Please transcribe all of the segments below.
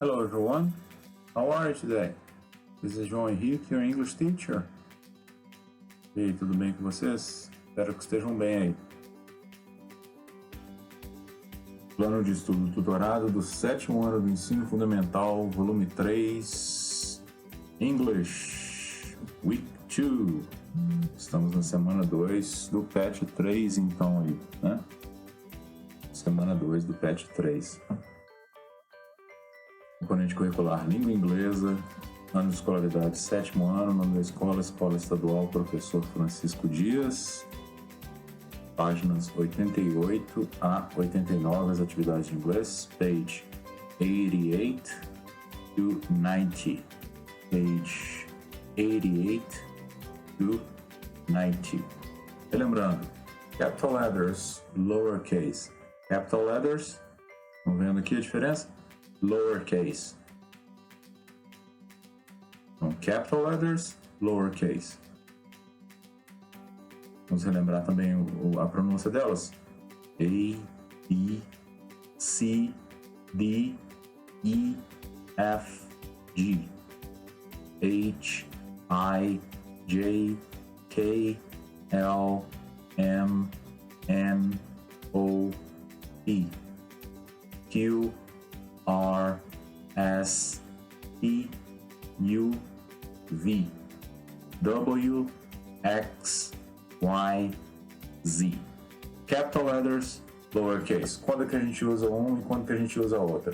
Hello everyone, how are you today? This is João Henrique, your English teacher. E aí, tudo bem com vocês? Espero que estejam bem aí. Plano de estudo do tutorado do 7º ano do ensino fundamental, volume 3, English, Week 2. Estamos na semana 2 do Patch 3, então aí, né? Semana 2 do Patch 3. Componente curricular Língua Inglesa, ano de escolaridade 7º ano, nome da escola, Escola Estadual Professor Francisco Dias, páginas 88 a 89, as atividades de inglês, page 88 to 90, page 88 to 90. E lembrando, capital letters, lowercase, capital letters, estão vendo aqui a diferença? Lowercase. Então, capital letters, lowercase. Vamos relembrar também a pronúncia delas. A, B, C, D, E, F, G. H, I, J, K, L, M, N, O, P. Q, R, S, T, U, V, W, X, Y, Z. Capital letters, lowercase. Quando é que a gente usa um e quando que a gente usa a outra?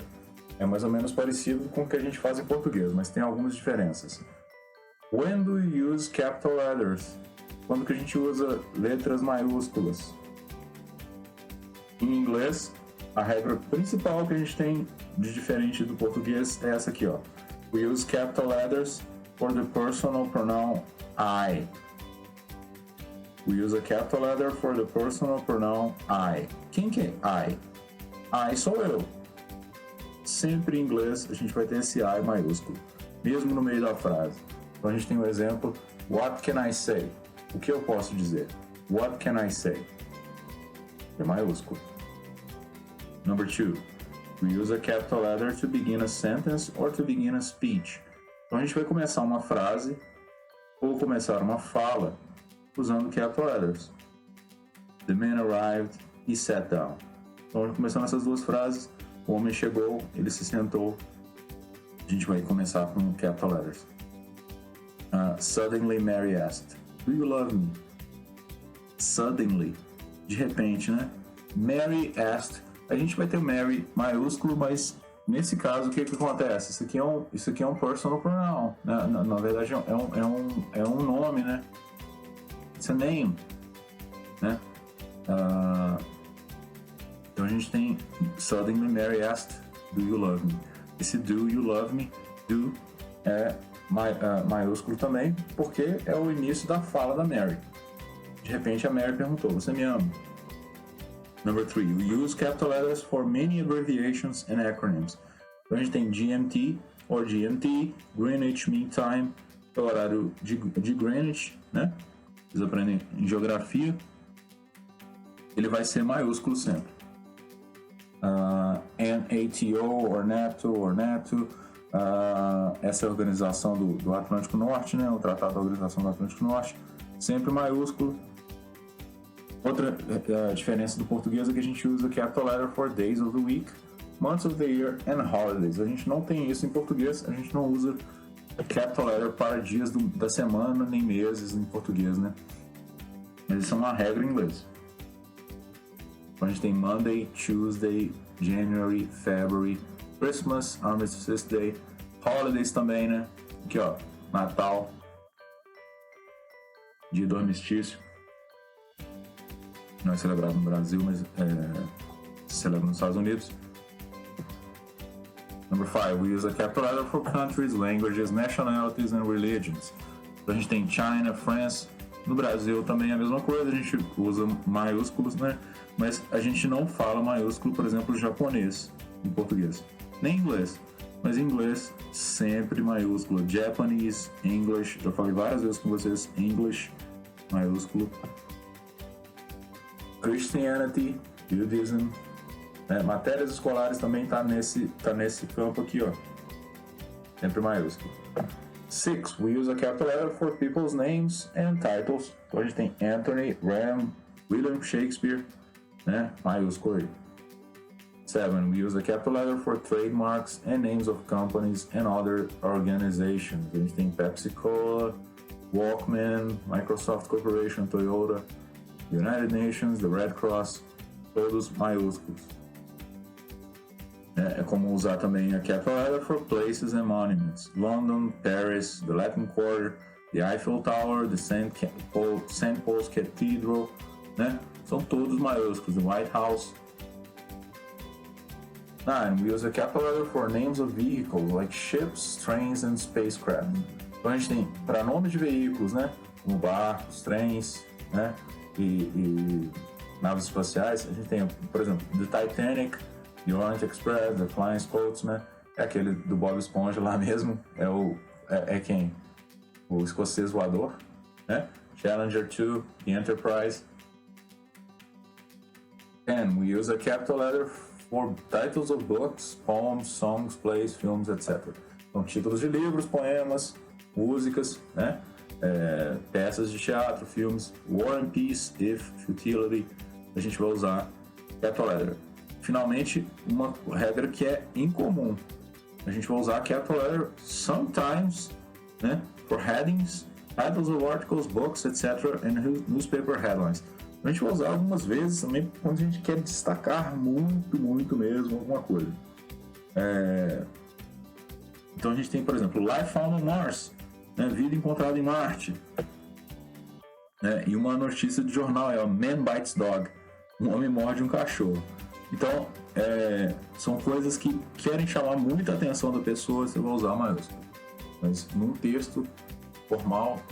É mais ou menos parecido com o que a gente faz em português, mas tem algumas diferenças. When do you use capital letters? Quando que a gente usa letras maiúsculas? Em inglês, a regra principal que a gente tem de diferente do português é essa aqui, ó. We use capital letters for the personal pronoun I. We use a capital letter for the personal pronoun I. Quem que é I? I sou eu. Sempre em inglês a gente vai ter esse I maiúsculo, mesmo no meio da frase. Então a gente tem o exemplo, what can I say? O que eu posso dizer? What can I say? É maiúsculo. Number 2, we use a capital letter to begin a sentence or to begin a speech. Então a gente vai começar uma frase ou começar uma fala usando capital letters. The man arrived, he sat down. Então começando essas duas frases, o homem chegou, ele se sentou. A gente vai começar com capital letters. Suddenly Mary asked, do you love me? Suddenly, de repente, né? Mary asked. A gente vai ter Mary maiúsculo, mas nesse caso o que acontece? Isso aqui é um personal pronoun, né? Na verdade é um nome, né? It's a name, né? Então a gente tem Suddenly Mary asked, do you love me? Esse do you love me, do é maiúsculo também, porque é o início da fala da Mary. De repente a Mary perguntou, você me ama? Number 3, we use capital letters for many abbreviations and acronyms. Então a gente tem GMT, ou GMT, Greenwich Mean Time, é o horário de Greenwich, né? Vocês aprendem em geografia. Ele vai ser maiúsculo sempre. NATO, or NATO, essa é a organização do Atlântico Norte, né? O Tratado da Organização do Atlântico Norte, sempre maiúsculo. Outra diferença do português é que a gente usa capital letter for days of the week, months of the year and holidays. A gente não tem isso em português, a gente não usa capital letter para dias da semana, nem meses em português, né? Mas isso é uma regra em inglês. Então a gente tem Monday, Tuesday, January, February, Christmas, Armistice Day, holidays também, né? Aqui, ó, Natal, dia do armistício. Não é celebrado no Brasil, mas se celebra nos Estados Unidos. Number 5, we use a capital letter for countries, languages, nationalities and religions. Então a gente tem China, France. No Brasil também é a mesma coisa, a gente usa maiúsculos, né? Mas a gente não fala maiúsculo, por exemplo, japonês em português, nem em inglês. Mas em inglês, sempre maiúsculo. Japanese, English, eu falei várias vezes com vocês, English, maiúsculo. Christianity, Judaism, Matérias escolares também tá nesse campo aqui, ó. Sempre maiúsculo. 6. We use a capital letter for people's names and titles. Então a gente tem Anthony, Ram, William Shakespeare, né? Maiúsculo aí. 7. We use a capital letter for trademarks and names of companies and other organizations. A gente tem Pepsi Cola, Walkman, Microsoft Corporation, Toyota, United Nations, the Red Cross, todos maiúsculos. É comum usar também a capital letter for places and monuments. London, Paris, the Latin Quarter, the Eiffel Tower, the St. Paul's Cathedral, né? São todos maiúsculos. The White House. 9. We use a capital letter for names of vehicles like ships, trains and spacecraft. Então a gente tem para nomes de veículos, né? Como barcos, trens, né? E naves espaciais. A gente tem, por exemplo, the Titanic, the Orient Express, the Flying Scotsman, é aquele do Bob Esponja lá mesmo, é quem? O escocês voador, né? Challenger 2, the Enterprise. 10. We use a capital letter for titles of books, poems, songs, plays, films, etc. Então, títulos de livros, poemas, músicas, né? Peças de teatro, filmes. War and Peace, If, Futility, a gente vai usar capital letter. Finalmente, uma regra que é incomum. A gente vai usar capital letter sometimes, né? For headings, titles of articles, books, etc. and newspaper headlines. A gente vai usar algumas vezes também quando a gente quer destacar muito mesmo alguma coisa. Então a gente tem, por exemplo, Life Found on Mars, né? Vida encontrada em Marte. E uma notícia de jornal é Man Bites Dog, um homem morde um cachorro. Então, são coisas que querem chamar muita atenção da pessoa, você vai usar maiúsculo. Mas num texto formal,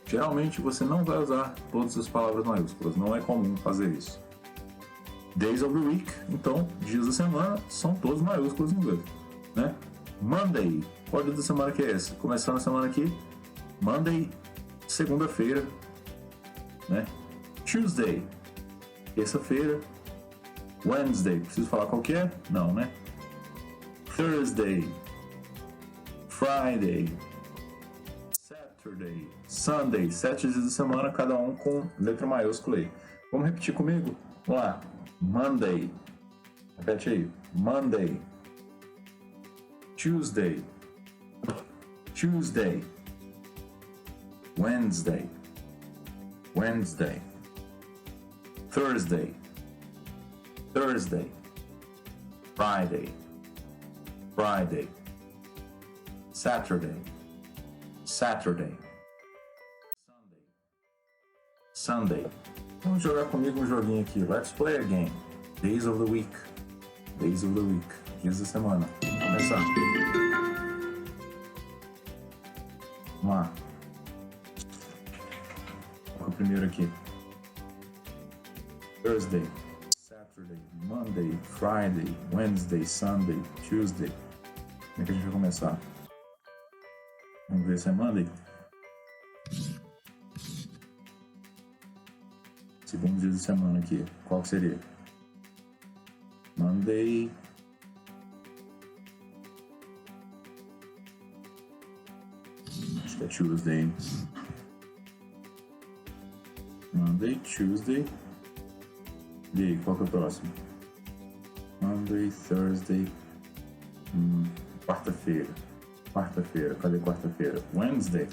geralmente você não vai usar todas as palavras maiúsculas, não é comum fazer isso. Days of the week, então, dias da semana, são todos maiúsculos em inglês, né? Monday, qual dia da semana que é esse? Começando a semana aqui, Monday, segunda-feira, né? Tuesday, terça-feira. Wednesday, preciso falar qual que é? Não, né? Thursday, Friday, Saturday, Sunday, 7 dias da semana, cada um com letra maiúscula aí. Vamos repetir comigo? Vamos lá. Monday, repete aí. Monday, Tuesday, Wednesday, Thursday, Friday, Saturday, Sunday. Vamos jogar comigo um joguinho aqui. Let's play a game. Days of the week. Dias da semana. Vamos começar. Vamos lá. Qual é o primeiro aqui? Thursday, Saturday, Monday, Friday, Wednesday, Sunday, Tuesday. Como é que a gente vai começar? Vamos ver se é Monday. Segundo dia de semana aqui. Qual que seria? Monday. Acho que é Tuesday. Monday, Tuesday. E aí, qual que é o próximo? Monday, Thursday. Quarta-feira. Cadê quarta-feira? Wednesday.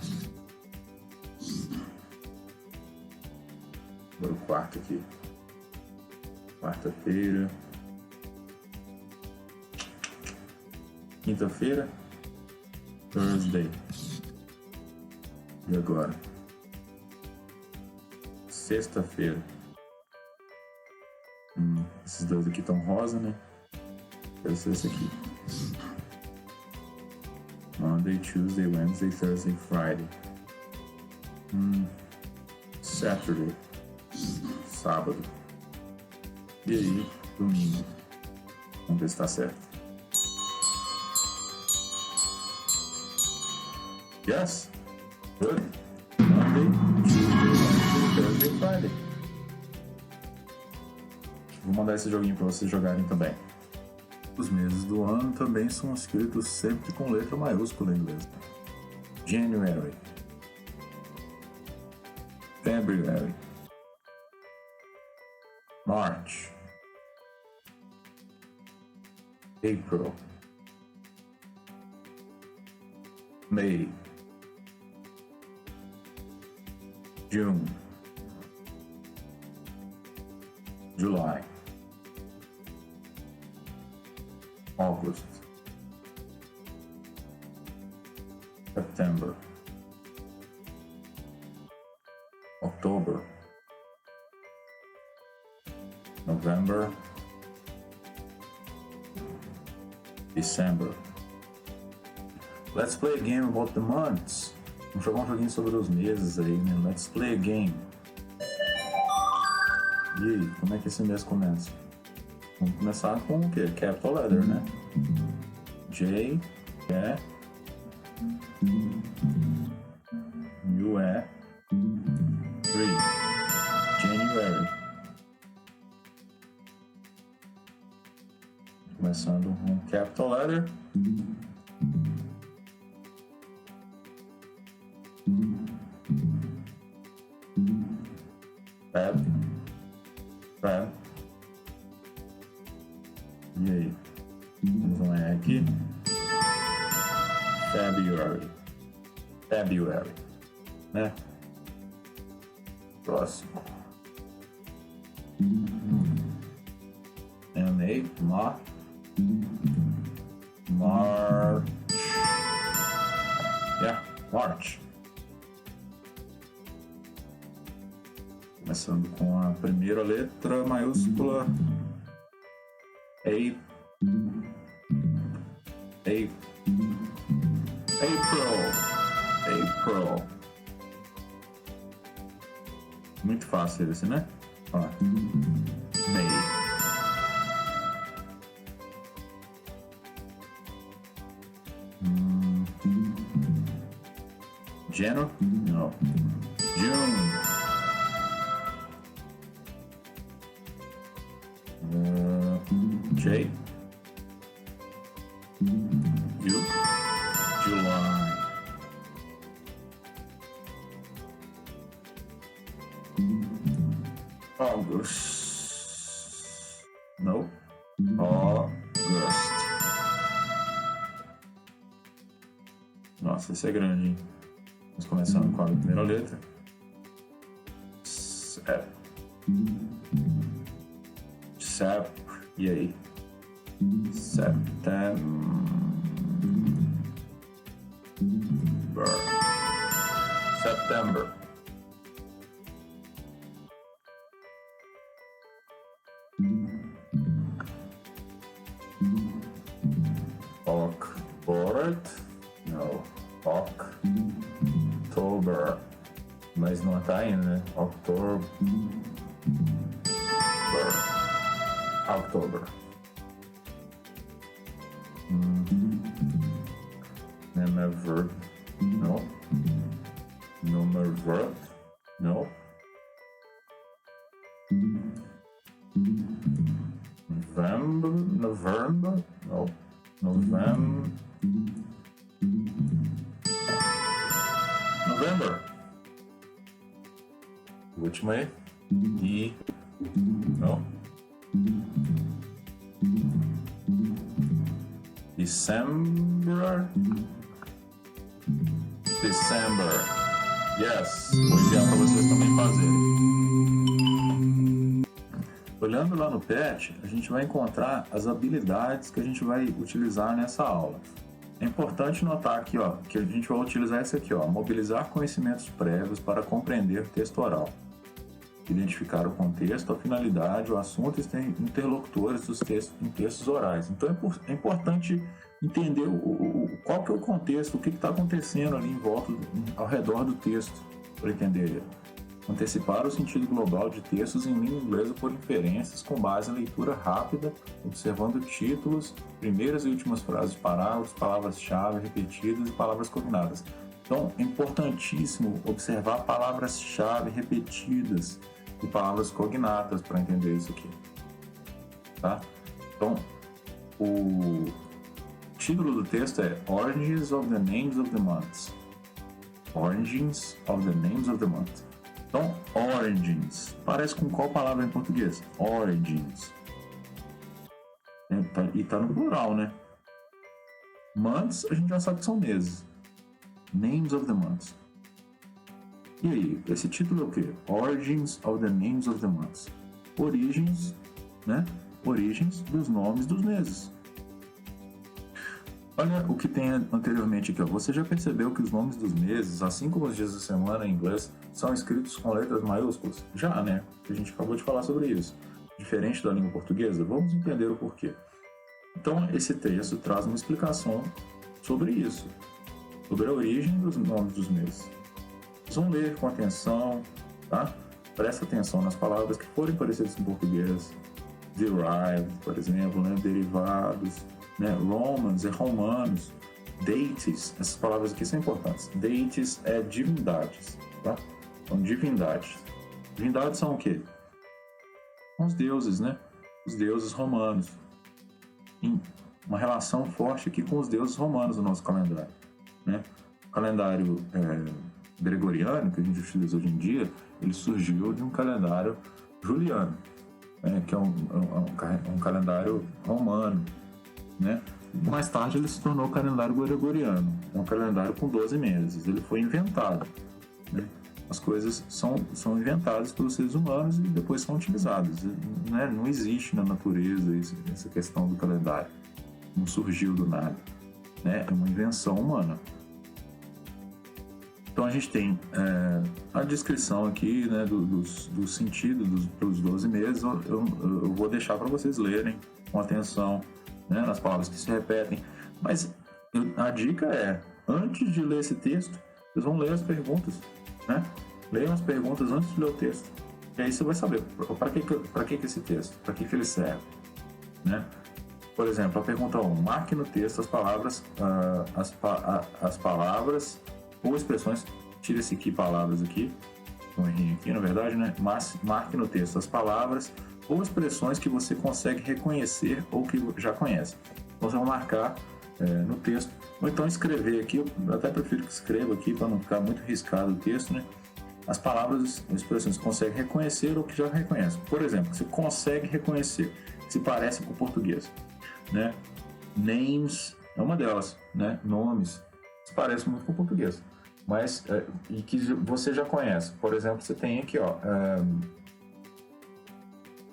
Agora o quarto aqui. Quarta-feira. Quinta-feira. Thursday. E agora? Sexta-feira. Esses dois aqui estão rosa, né? Deve ser esse aqui. Monday, Tuesday, Wednesday, Thursday, Friday. Saturday. Sábado. E aí, domingo. Vamos ver se tá certo. Yes? Good. Monday, Tuesday, Wednesday, Thursday, Friday. Vou mandar esse joguinho para vocês jogarem também. Os meses do ano também são escritos sempre com letra maiúscula em inglês. January, February, March, April, May, June, July, August, September, October, November, December. Let's play a game about the months. Vamos jogar um joguinho sobre os meses aí, né? Let's play a game. E aí, como é que esse mês começa? Vamos começar com o quê? Capital letter, né? J, E, U, E, 3. January. Começando com capital letter. Feb. E aí? Vamos um E aqui. February. Né? Próximo. M-A, March. Yeah, March. Começando com a primeira letra maiúscula. April. Muito fácil esse, né? Ó. May. January? No. June. J. U. July. August. No. August. Nossa, esse é grande, hein? Vamos começando com a primeira letra. E aí? September. October. Mas não tá ainda, né? October. November. No. November. No. November. No. November. O último aí. E. No. December. Yes. Vou enviar para vocês também fazerem. Olhando lá no PET, a gente vai encontrar as habilidades que a gente vai utilizar nessa aula. É importante notar aqui, ó, que a gente vai utilizar isso aqui, ó, mobilizar conhecimentos prévios para compreender o texto oral. Identificar o contexto, a finalidade, o assunto e os interlocutores dos textos em textos orais. Então é importante entender qual que é o contexto, o que está acontecendo ali em volta, ao redor do texto, para entender ele. Antecipar o sentido global de textos em língua inglesa por inferências com base em leitura rápida, observando títulos, primeiras e últimas frases de parágrafos, palavras-chave repetidas e palavras cognatas. Então é importantíssimo observar palavras-chave repetidas e palavras cognatas para entender isso aqui. Tá? Então, O título do texto é Origins of the Names of the Months. Origins of the Names of the Month. Então, origins. Parece com qual palavra em português? Origins. E tá no plural, né? Months, a gente já sabe que são meses. Names of the Months. E aí, esse título é o quê? Origins of the Names of the Months. Origens, né? Origens dos nomes dos meses. Olha o que tem anteriormente aqui, ó. Você já percebeu que os nomes dos meses, assim como os dias da semana em inglês, são escritos com letras maiúsculas? Já, né? A gente acabou de falar sobre isso. Diferente da língua portuguesa, vamos entender o porquê. Então, esse texto traz uma explicação sobre isso, sobre a origem dos nomes dos meses. Vocês vão ler com atenção, tá? Presta atenção nas palavras que forem parecidas em português. Derived, por exemplo, né? Derivados, né? Romans é romanos. Deities, essas palavras aqui são importantes. Deities é divindades, tá? São divindades. Divindades são o quê? São os deuses, né? Os deuses romanos. Em uma relação forte aqui com os deuses romanos do nosso calendário, né? O calendário gregoriano, que a gente utiliza hoje em dia, ele surgiu de um calendário juliano, né? Que é um calendário romano, né? Mais tarde ele se tornou o calendário gregoriano, é um calendário com 12 meses. Ele foi inventado, né? As coisas são inventadas pelos seres humanos e depois são utilizadas, né? Não existe na natureza essa questão do calendário, não surgiu do nada, né? É uma invenção humana. Então a gente tem a descrição aqui, né, do sentido dos 12 meses. Eu vou deixar para vocês lerem com atenção, né, nas palavras que se repetem, mas a dica é, antes de ler esse texto, vocês vão ler as perguntas, né? Leiam as perguntas antes de ler o texto, e aí você vai saber para que esse texto, para que ele serve, né? Por exemplo, a pergunta 1, marque no texto as palavras, as palavras ou expressões, tira esse aqui, palavras aqui, um errinho aqui, na verdade, né? Marque no texto as palavras ou expressões que você consegue reconhecer ou que já conhece. Então, você vai marcar no texto, ou então escrever aqui, eu até prefiro que escreva aqui para não ficar muito riscado o texto, né? As palavras ou expressões que você consegue reconhecer ou que já reconhece. Por exemplo, você consegue reconhecer, que se parece com o português, né? Names é uma delas, né? Nomes se parece muito com o português, mas e que você já conhece. Por exemplo, você tem aqui, ó,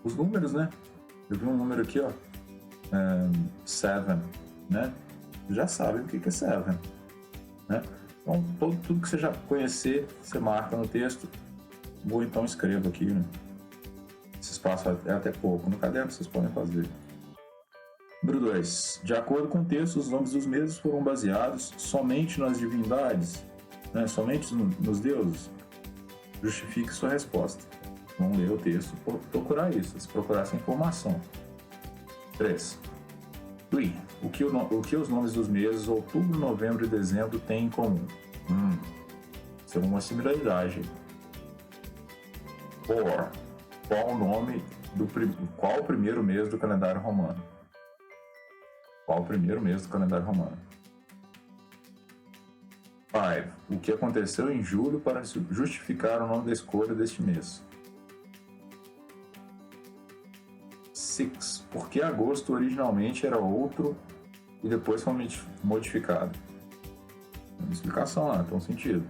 os números, né? Eu vi um número aqui, ó, 7, né? Você já sabe o que é 7, né? Então, tudo que você já conhecer, você marca no texto, ou então escreva aqui, né? Esse espaço é até pouco. No caderno vocês podem fazer. Número 2. De acordo com o texto, os nomes dos meses foram baseados somente nas divindades, né? Somente nos deuses. Justifique sua resposta. Vamos ler o texto e procurar isso, se procurar essa informação. 3. O que os nomes dos meses outubro, novembro e dezembro têm em comum? Isso é uma similaridade. 4. Qual o primeiro mês do calendário romano? Qual o primeiro mês do calendário romano? 5. O que aconteceu em julho para justificar o nome da escolha deste mês? 6. Por que agosto originalmente era outro e depois foi modificado? Uma explicação lá, tem um sentido.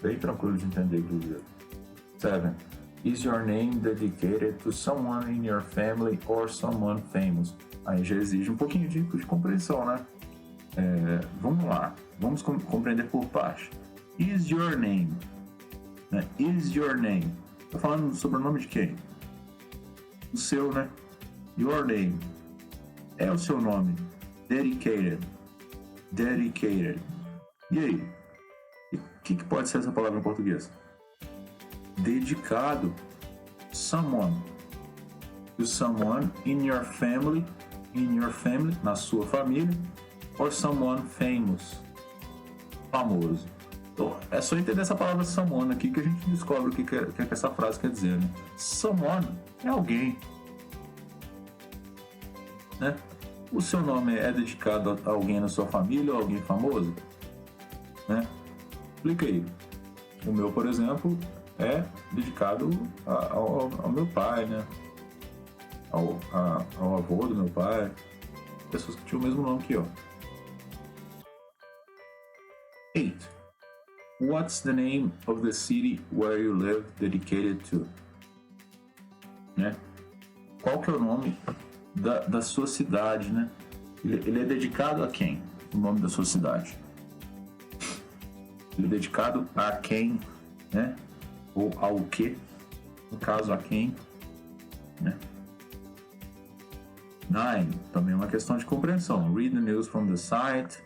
Bem tranquilo de entender, inclusive. 7. Is your name dedicated to someone in your family or someone famous? Aí já exige um pouquinho de compreensão, né? Vamos lá, vamos compreender por parte. Is your name? Né? Is your name? Tô falando sobre o nome de quem? O seu, né? Your name. É o seu nome. Dedicated. Dedicated. E aí? O que pode ser essa palavra em português? Dedicado. Someone. To someone in your family, na sua família, or someone famous, famoso. Então, é só entender essa palavra someone aqui que a gente descobre o que essa frase quer dizer, né? Someone é alguém, né? O seu nome é dedicado a alguém na sua família ou alguém famoso? Né? Clica aí. O meu, por exemplo, é dedicado ao meu pai, né? Ao avô do meu pai. Pessoas que tinham o mesmo nome que eu. 8. What's the name of the city where you live dedicated to? Né? Qual que é o nome da sua cidade, né? Ele é dedicado a quem? O nome da sua cidade. Ele é dedicado a quem, né? Ou ao que? No caso, a quem, né? 9. Também é uma questão de compreensão. Read the news from the site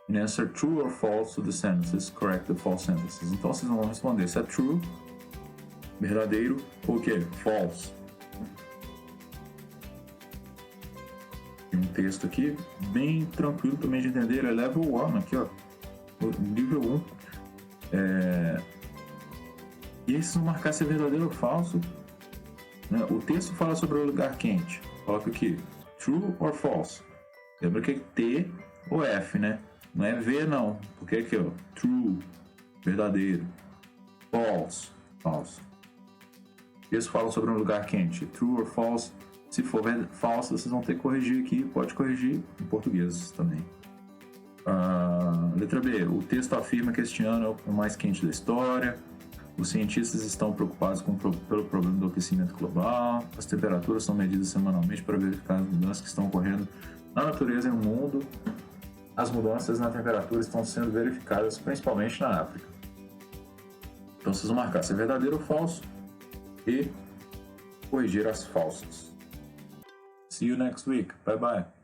and answer true or false to the sentences. Correct the false sentences. Então vocês vão responder se é true, verdadeiro, ou o quê? False. Tem um texto aqui bem tranquilo também de entender. Ele é level 1 aqui, ó. Nível 1. E aí, se não marcar se é verdadeiro ou falso, né? O texto fala sobre o lugar quente. Coloca aqui, true or false. Lembra que é T ou F, né? Não é V, não. Porque aqui, ó, true, verdadeiro. False, falso. O texto fala sobre um lugar quente. True or false. Se for falso, vocês vão ter que corrigir aqui. Pode corrigir em português também. Letra B. O texto afirma que este ano é o mais quente da história. Os cientistas estão preocupados pelo problema do aquecimento global. As temperaturas são medidas semanalmente para verificar as mudanças que estão ocorrendo na natureza e no mundo. As mudanças na temperatura estão sendo verificadas principalmente na África. Então vocês vão marcar se é verdadeiro ou falso e corrigir as falsas. See you next week. Bye bye.